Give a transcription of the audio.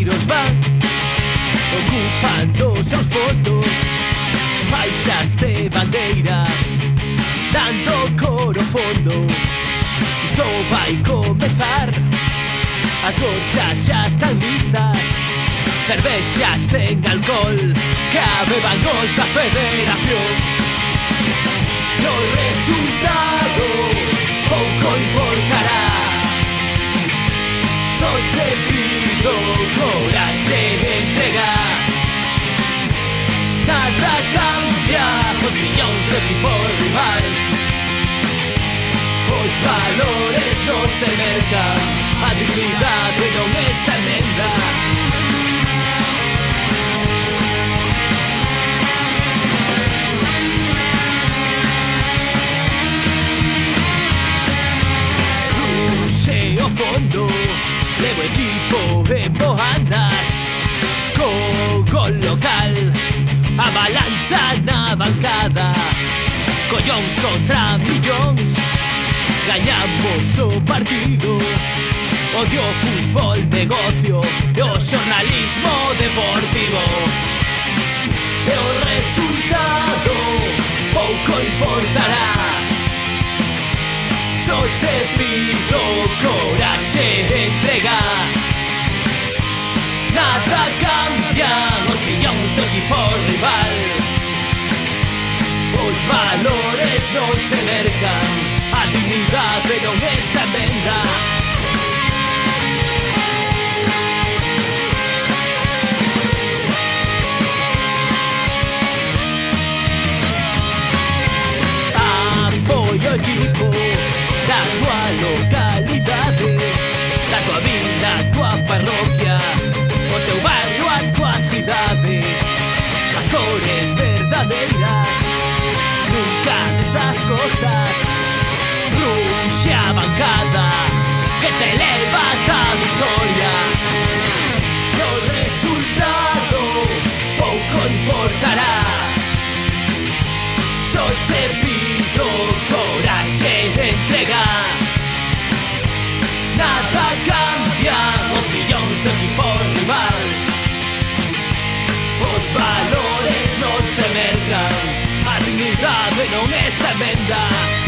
obreiros van ocupando os seus postos, faixas e bandeiras dando cor ao fondo. Isto vai comezar, as gorxas xa están listas, cervexas sen alcohol que a beban os da federación. E o resultado pouco importará, só che pido coraxe e entrega. Nada cambia os millóns do equipo rival, os valores non se mercan, a dignidade non está emenda. Ruxe o fondo, levo equipo en boandas, co gol local, avalancha na bancada, collóns contra millóns, gañamos o partido. Odio o fútbol negocio e o xornalismo deportivo. E o resultado pouco importará, só che pido coraxe e entrega. Nada cambia os millóns do equipo rival, os valores non se mercan, a dignidade non está emenda. Apoio o equipo da tua localidade, da tua vila, a tua parroquia, o teu barrio, a tua cidade. As cores verdadeiras nunca desas costas, ruxe a bancada que te leva a victoria. E o resultado pouco importará, só che pido coraxe e entrega. Nada cambia os millóns do equipo rival, os valores non se mercan, a dignidade non está emenda.